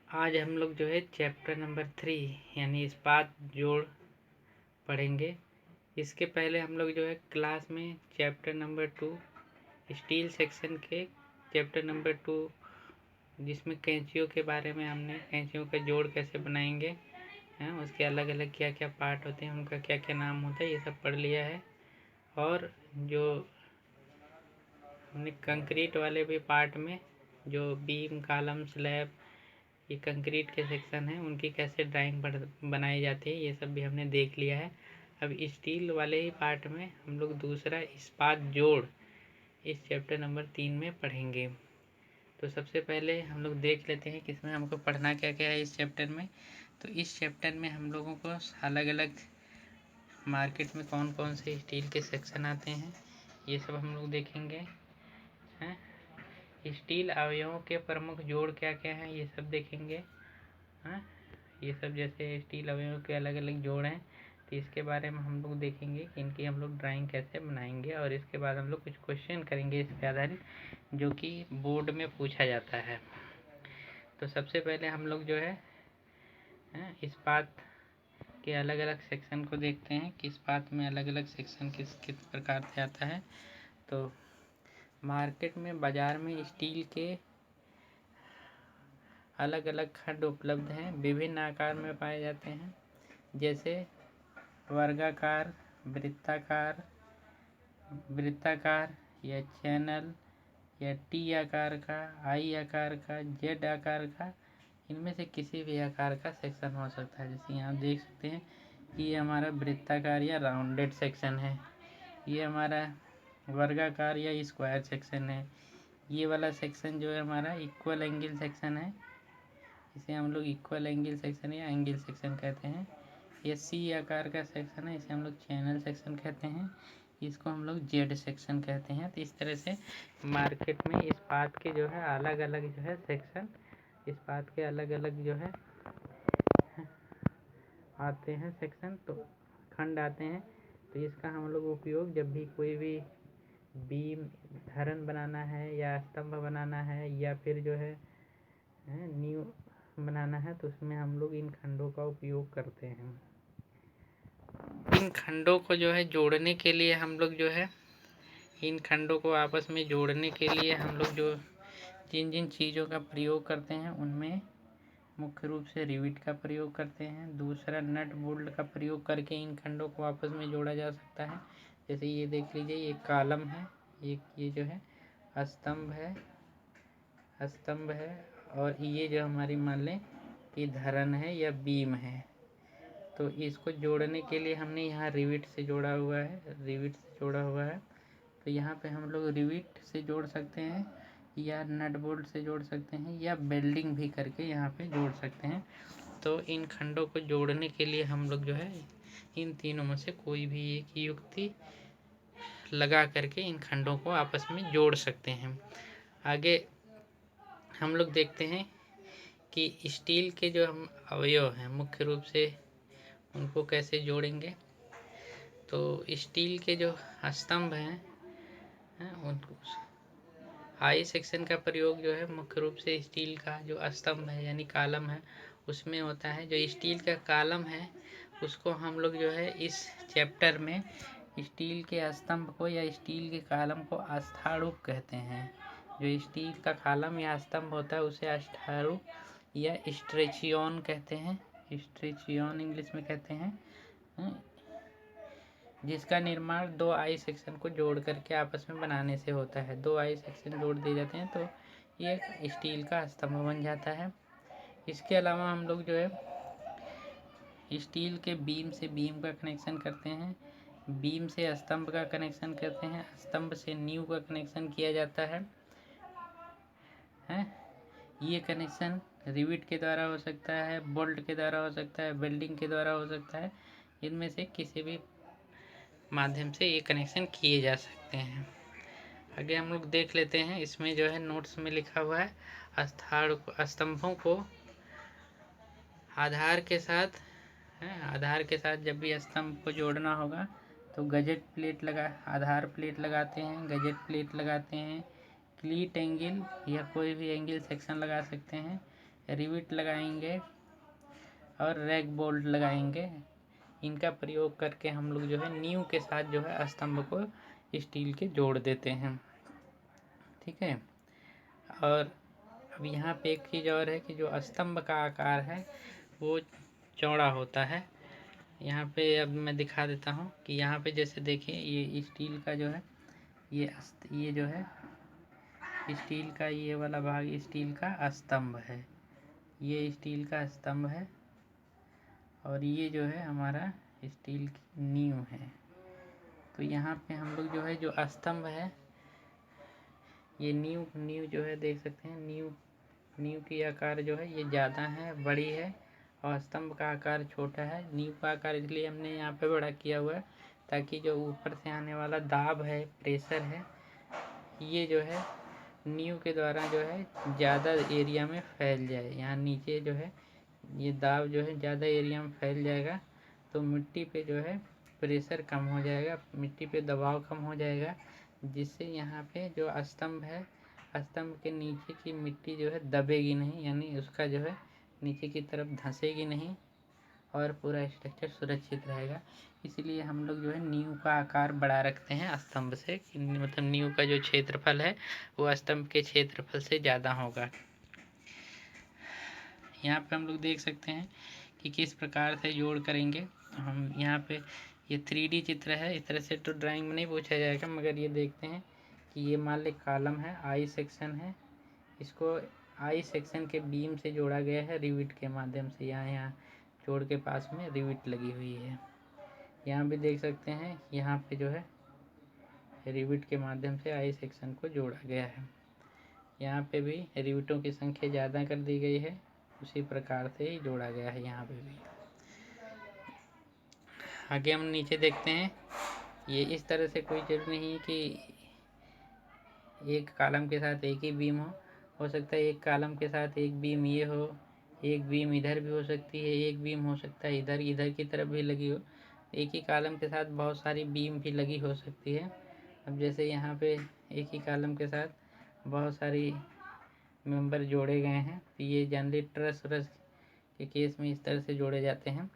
आज हम लोग जो है चैप्टर नंबर 3 यानी इस्पात जोड़ पढ़ेंगे। इसके पहले हम लोग जो है क्लास में चैप्टर नंबर 2 स्टील सेक्शन के चैप्टर नंबर 2 जिसमें कैंचियों के बारे में हमने कैंचियों का जोड़ कैसे बनाएंगे हैं, उसके अलग अलग क्या क्या पार्ट होते हैं, उनका क्या क्या नाम होता है, ये सब पढ़ लिया है। और जो हमने कंक्रीट वाले भी पार्ट में जो बीम कॉलम स्लैब ये कंक्रीट के सेक्शन है उनकी कैसे ड्राइंग बनाई जाती है ये सब भी हमने देख लिया है। अब स्टील वाले ही पार्ट में हम लोग दूसरा इस्पात जोड़ इस चैप्टर नंबर 3 में पढ़ेंगे। तो सबसे पहले हम लोग देख लेते हैं कि इसमें हमको पढ़ना क्या क्या है इस चैप्टर में। तो इस चैप्टर में हम लोगों को अलग अलग मार्केट में कौन कौन से स्टील के सेक्शन आते हैं ये सब हम लोग देखेंगे हैं। स्टील अवयवों के प्रमुख जोड़ क्या क्या हैं ये सब देखेंगे हैं। ये सब जैसे स्टील अवयवों के अलग अलग जोड़ हैं तो इसके बारे में हम लोग देखेंगे कि इनकी हम लोग ड्राइंग कैसे बनाएंगे और इसके बाद हम लोग कुछ क्वेश्चन करेंगे इस पे आधारित जो कि बोर्ड में पूछा जाता है। तो सबसे पहले हम लोग जो है इस्पात के अलग अलग सेक्शन को देखते हैं कि इस्पात में अलग अलग सेक्शन किस किस प्रकार से आता है। तो मार्केट में बाज़ार में स्टील के अलग अलग खंड उपलब्ध हैं, विभिन्न आकार में पाए जाते हैं जैसे वर्गाकार, वृत्ताकार या चैनल या टी आकार का, आई आकार का, जेड आकार का, इनमें से किसी भी आकार का सेक्शन हो सकता है। जैसे यहाँ देख सकते हैं कि ये हमारा वृत्ताकार या राउंडेड सेक्शन है, ये हमारा वर्गाकार या स्क्वायर सेक्शन है, ये वाला सेक्शन जो है हमारा इक्वल एंगल सेक्शन है, इसे हम लोग इक्वल एंगल सेक्शन या एंगल सेक्शन कहते हैं। ये सी आकार का सेक्शन है, इसे हम लोग चैनल सेक्शन कहते हैं, इसको हम लोग जेड सेक्शन कहते हैं। तो इस तरह से मार्केट में इस्पात के जो है अलग अलग जो है सेक्शन, इस्पात के अलग अलग जो है आते हैं सेक्शन, तो खंड आते हैं। तो इसका हम लोग उपयोग जब भी कोई भी बीम धरन बनाना है या स्तंभ बनाना है या फिर जो है नींव बनाना है तो उसमें हम लोग इन खंडों का उपयोग करते हैं। इन खंडों को जो है जोड़ने के लिए हम लोग जो है इन खंडों को आपस में जोड़ने के लिए हम लोग जो जिन जिन चीज़ों का प्रयोग करते हैं उनमें मुख्य रूप से रिविट का प्रयोग करते हैं। दूसरा नट बोल्ट का प्रयोग करके इन खंडों को आपस में जोड़ा जा सकता है। जैसे ये देख लीजिए, ये कॉलम है, ये जो है स्तंभ है और ये जो हमारी मान लें कि धरन है या बीम है। तो इसको जोड़ने के लिए हमने यहाँ रिविट से जोड़ा हुआ है, तो यहाँ पे हम लोग रिविट से जोड़ सकते हैं या नट बोल्ट से जोड़ सकते हैं या वेल्डिंग भी करके यहाँ पे जोड़ सकते हैं। तो इन खंडों को जोड़ने के लिए हम लोग जो है इन तीनों में से कोई भी एक युक्ति लगा करके इन खंडों को आपस में जोड़ सकते हैं। आगे हम लोग देखते हैं कि स्टील के जो हम अवयव हैं मुख्य रूप से उनको कैसे जोड़ेंगे। तो स्टील के जो स्तंभ हैं उनको आई सेक्शन का प्रयोग जो है मुख्य रूप से स्टील का जो स्तंभ है यानी कॉलम है उसमें होता है। जो स्टील का कॉलम है उसको हम लोग जो है इस चैप्टर में स्टील के स्तंभ को या स्टील के कॉलम को आस्थारूप कहते हैं। जो स्टील का कॉलम या स्तंभ होता है उसे आस्थारूप या स्ट्रेचियन कहते हैं, स्ट्रेचियन इंग्लिश में कहते हैं, जिसका निर्माण दो आई सेक्शन को जोड़ करके आपस में बनाने से होता है। दो आई सेक्शन जोड़ दिए जाते हैं तो ये स्टील का स्तंभ बन जाता है। इसके अलावा हम लोग जो है स्टील के बीम से बीम का कनेक्शन करते हैं, बीम से स्तंभ का कनेक्शन करते हैं, स्तंभ से नींव का कनेक्शन किया जाता है। ये कनेक्शन रिविट के द्वारा हो सकता है, बोल्ट के द्वारा हो सकता है, वेल्डिंग के द्वारा हो सकता है, इनमें से किसी भी माध्यम से ये कनेक्शन किए जा सकते हैं। आगे हम लोग देख लेते हैं, इसमें जो है नोट्स में लिखा हुआ है स्तंभों को आधार के साथ जब भी स्तंभ को जोड़ना होगा तो गजेट प्लेट आधार प्लेट लगाते हैं, गजेट प्लेट लगाते हैं, क्लीट एंगल या कोई भी एंगल सेक्शन लगा सकते हैं, रिविट लगाएंगे और रैक बोल्ट लगाएंगे। इनका प्रयोग करके हम लोग जो है नींव के साथ जो है स्तंभ को स्टील के जोड़ देते हैं। ठीक है। और अब यहाँ पे एक चीज़ और है कि जो स्तंभ का आकार है वो चौड़ा होता है। यहाँ पे अब मैं दिखा देता हूँ कि यहाँ पे जैसे देखिए ये स्टील का जो है ये जो है स्टील का ये वाला भाग स्टील का स्तंभ है, ये स्टील का स्तंभ है और ये जो है हमारा स्टील की नींव है। तो यहाँ पे हम लोग जो है जो स्तंभ है ये नींव जो है देख सकते हैं, नींव की आकार जो है ये ज़्यादा है, बड़ी है और स्तंभ का आकार छोटा है। नींव का आकार इसलिए हमने यहाँ पे बड़ा किया हुआ है ताकि जो ऊपर से आने वाला दाब है, प्रेशर है, ये जो है नींव के द्वारा जो है ज़्यादा एरिया में फैल जाए। यहाँ नीचे जो है ये दाब जो है ज़्यादा एरिया में फैल जाएगा तो मिट्टी पे जो है प्रेशर कम हो जाएगा, मिट्टी पे दबाव कम हो जाएगा, जिससे यहाँ पे जो स्तंभ है, स्तंभ के नीचे की मिट्टी जो है दबेगी नहीं, यानी उसका जो है नीचे की तरफ धंसेगी नहीं और पूरा स्ट्रक्चर सुरक्षित रहेगा। इसीलिए हम लोग जो है नींव का आकार बड़ा रखते हैं स्तंभ से, मतलब नींव का जो क्षेत्रफल है वो स्तंभ के क्षेत्रफल से ज़्यादा होगा। यहाँ पे हम लोग देख सकते हैं कि किस प्रकार से जोड़ करेंगे। तो हम यहाँ पे ये 3D चित्र है, इस तरह से तो ड्राइंग में नहीं पूछा जाएगा, मगर ये देखते हैं कि ये मान ले कॉलम है, आई सेक्शन है, इसको आई सेक्शन के बीम से जोड़ा गया है रिविट के माध्यम से। यहाँ जोड़ के पास में रिविट लगी हुई है। यहाँ भी देख सकते हैं यहाँ पे जो है रिविट के माध्यम से आई सेक्शन को जोड़ा गया है। यहाँ पे भी रिविटों की संख्या ज़्यादा कर दी गई है, उसी प्रकार से ही जोड़ा गया है यहाँ पे भी। आगे हम नीचे देखते हैं, ये इस तरह से कोई जरूरी नहीं है कि एक कॉलम के साथ एक ही बीम हो सकता है एक कॉलम के साथ एक बीम ये हो, एक बीम इधर भी हो सकती है, एक बीम हो सकता है इधर की तरफ भी लगी हो। एक ही कॉलम के साथ बहुत सारी बीम भी लगी हो सकती है। अब जैसे यहाँ पे एक ही कॉलम के साथ बहुत सारी मेंबर जोड़े गए हैं, तो ये जनरली ट्रस व्रस के केस में इस तरह से जोड़े जाते हैं।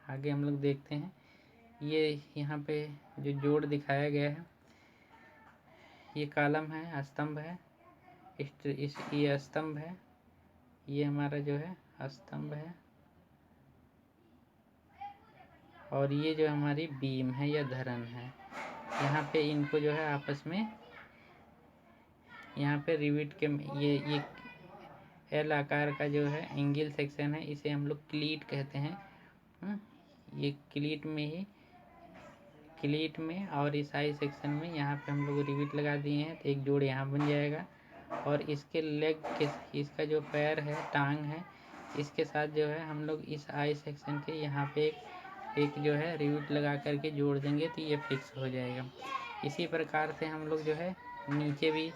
आगे हम लोग देखते हैं, ये यहाँ पे जो जोड़ दिखाया गया है ये कॉलम है, स्तंभ है, ये स्तंभ है, ये हमारा जो है स्तंभ है और ये जो हमारी बीम है या धरन है। यहाँ पे इनको जो है आपस में यहाँ पे रिविट के ये एल आकार का जो है एंगल सेक्शन है, इसे हम लोग क्लीट कहते हैं। ये क्लीट में और इस आई सेक्शन में यहाँ पे हम लोग रिविट लगा दिए हैं, तो एक जोड़ यहाँ बन जाएगा और इसके लेग के इसका जो पैर है, टांग है, इसके साथ जो है हम लोग इस आई सेक्शन के यहाँ पे एक जो है रिविट लगा करके जोड़ देंगे तो ये फिक्स हो जाएगा। इसी प्रकार से हम लोग जो है नीचे भी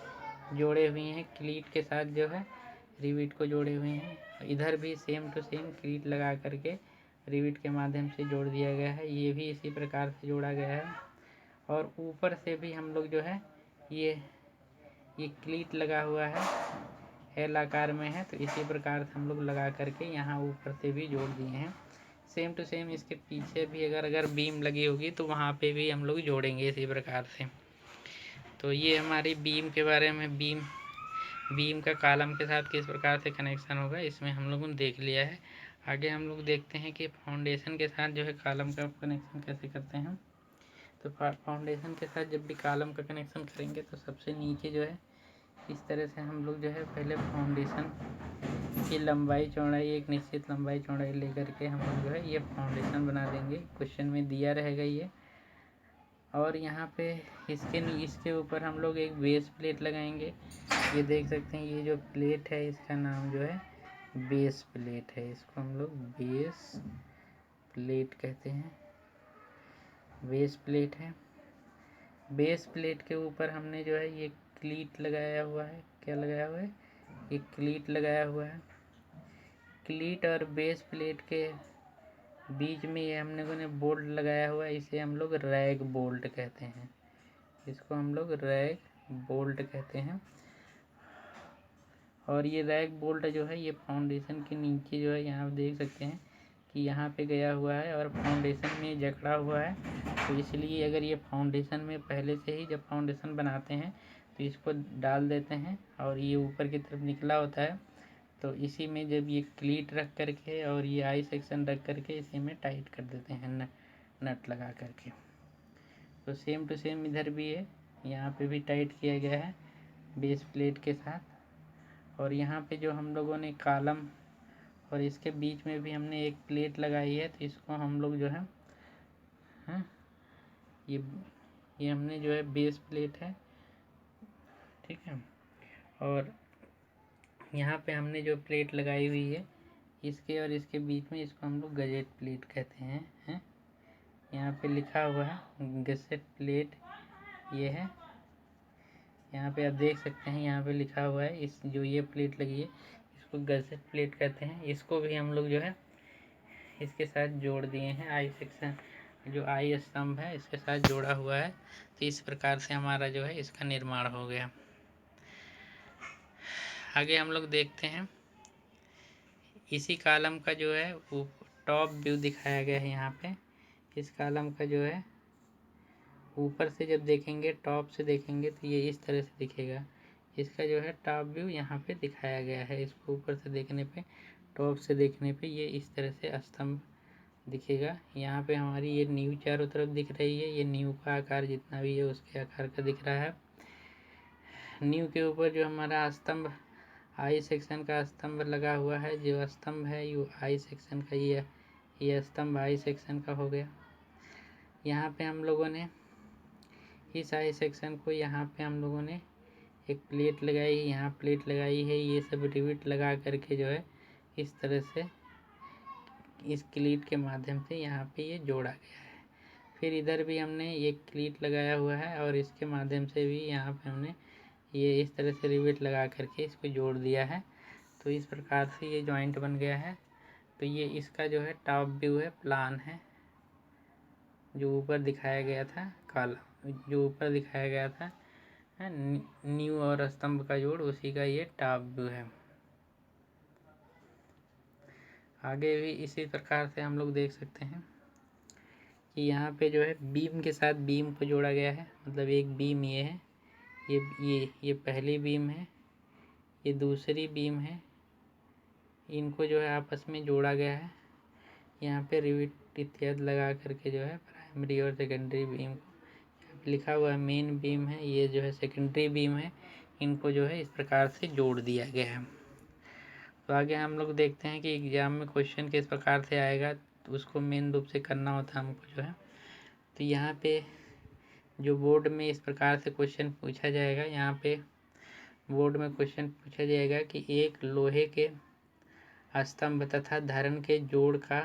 जोड़े हुए हैं, क्लीट के साथ जो है रिविट को जोड़े हुए हैं। इधर भी सेम टू सेम क्लीट लगा करके रिविट के माध्यम से जोड़ दिया गया है, ये भी इसी प्रकार से जोड़ा गया है। और ऊपर से भी हम लोग जो है ये क्लीट लगा हुआ है, एल आकार में है, तो इसी प्रकार से हम लोग लगा करके यहाँ ऊपर से भी जोड़ दिए हैं। सेम टू सेम इसके पीछे भी अगर बीम लगी होगी तो वहाँ पे भी हम लोग जोड़ेंगे इसी प्रकार से। तो ये हमारी बीम के बारे में, बीम का कॉलम के साथ किस प्रकार से कनेक्शन होगा इसमें हम लोगों ने देख लिया है। आगे हम लोग देखते हैं कि फाउंडेशन के साथ जो है कॉलम का कनेक्शन कैसे करते हैं। तो फाउंडेशन के साथ जब भी कॉलम का कनेक्शन करेंगे तो सबसे नीचे जो है इस तरह से हम लोग जो है पहले फाउंडेशन की लंबाई चौड़ाई, एक निश्चित लंबाई चौड़ाई लेकर के हम लोग जो है ये फाउंडेशन बना देंगे। क्वेश्चन में दिया रहेगा ये। और यहाँ पे इसके ऊपर हम लोग एक बेस प्लेट लगाएंगे। ये देख सकते हैं ये जो प्लेट है इसका नाम जो है बेस प्लेट है, इसको हम लोग बेस प्लेट कहते हैं। बेस प्लेट है, बेस प्लेट के ऊपर हमने जो है ये क्लीट लगाया हुआ है। क्या लगाया हुआ है? ये क्लीट लगाया हुआ है। क्लीट और बेस प्लेट के बीच में ये हम लोगों ने बोल्ट लगाया हुआ है, इसे हम लोग रैग बोल्ट कहते हैं। इसको हम लोग रैग बोल्ट कहते हैं। और ये रैक बोल्ट जो है ये फाउंडेशन के नीचे जो है यहाँ आप देख सकते हैं कि यहाँ पे गया हुआ है और फाउंडेशन में जकड़ा हुआ है। तो इसलिए अगर ये फाउंडेशन में पहले से ही जब फाउंडेशन बनाते हैं तो इसको डाल देते हैं और ये ऊपर की तरफ निकला होता है, तो इसी में जब ये क्लीट रख करके और ये आई सेक्शन रख करके इसी में टाइट कर देते हैं नट लगा करके। तो सेम टू सेम इधर भी है, यहाँ पे भी टाइट किया गया है बेस प्लेट के साथ। और यहाँ पे जो हम लोगों ने कॉलम और इसके बीच में भी हमने एक प्लेट लगाई है, तो इसको हम लोग जो है ये हमने जो है बेस प्लेट है, ठीक है। और यहाँ पे हमने जो प्लेट लगाई हुई है इसके और इसके बीच में, इसको हम लोग गजेट प्लेट कहते हैं। यहाँ पे लिखा हुआ है गजेट प्लेट, ये है। यहाँ पे आप देख सकते हैं, यहाँ पे लिखा हुआ है इस जो ये प्लेट लगी है इसको गजेट प्लेट कहते हैं। इसको भी हम लोग जो है इसके साथ जोड़ दिए हैं, आई सेक्शन जो आई स्तंभ है इसके साथ जोड़ा हुआ है। तो इस प्रकार से हमारा जो है इसका निर्माण हो गया। आगे हम लोग देखते हैं, इसी कॉलम का जो है वो टॉप व्यू दिखाया गया है यहाँ पे। इस कॉलम का जो है ऊपर से जब देखेंगे, टॉप से देखेंगे तो ये इस तरह से दिखेगा। इसका जो है टॉप व्यू यहाँ पे दिखाया गया है। इसको ऊपर से देखने पे, टॉप से देखने पे ये इस तरह से स्तंभ दिखेगा। यहाँ पे हमारी ये नींव चारों तरफ दिख रही है, ये नींव का आकार जितना भी है उसके आकार का दिख रहा है। नींव के ऊपर जो हमारा स्तंभ आई सेक्शन का स्तंभ लगा हुआ है, जो स्तंभ है ये आई सेक्शन का, ये स्तंभ आई सेक्शन का हो गया। यहाँ पे हम लोगों ने इस आई सेक्शन को, यहाँ पे हम लोगों ने एक प्लेट लगाई है, यहाँ प्लेट लगाई है, ये सब रिविट लगा करके जो है इस तरह से इस क्लीट के माध्यम से यहाँ पे ये जोड़ा गया है। फिर इधर भी हमने एक क्लीट लगाया हुआ है और इसके माध्यम से भी यहाँ पे हमने ये इस तरह से रिविट लगा करके इसको जोड़ दिया है। तो इस प्रकार से ये जॉइंट बन गया है। तो ये इसका जो है टॉप व्यू है, प्लान है, जो ऊपर दिखाया गया था कॉलम, जो ऊपर दिखाया गया था नींव और स्तंभ का जोड़, उसी का ये टॉप व्यू है। आगे भी इसी प्रकार से हम लोग देख सकते हैं कि यहाँ पे जो है बीम के साथ बीम को जोड़ा गया है। मतलब एक बीम ये है, ये पहली बीम है, ये दूसरी बीम है, इनको जो है आपस में जोड़ा गया है। यहाँ पे रिविट इत्यादि लगा करके जो है प्राइमरी और सेकेंडरी बीम को, लिखा हुआ है मेन बीम है, ये जो है सेकेंडरी बीम है, इनको जो है इस प्रकार से जोड़ दिया गया है। तो आगे हम लोग देखते हैं कि एग्जाम में क्वेश्चन किस प्रकार से आएगा, तो उसको मेन रूप से करना होता है हमको जो है। तो यहाँ पे जो बोर्ड में इस प्रकार से क्वेश्चन पूछा जाएगा, यहाँ पे बोर्ड में क्वेश्चन पूछा जाएगा कि एक लोहे के स्तंभ तथा धरन के जोड़ का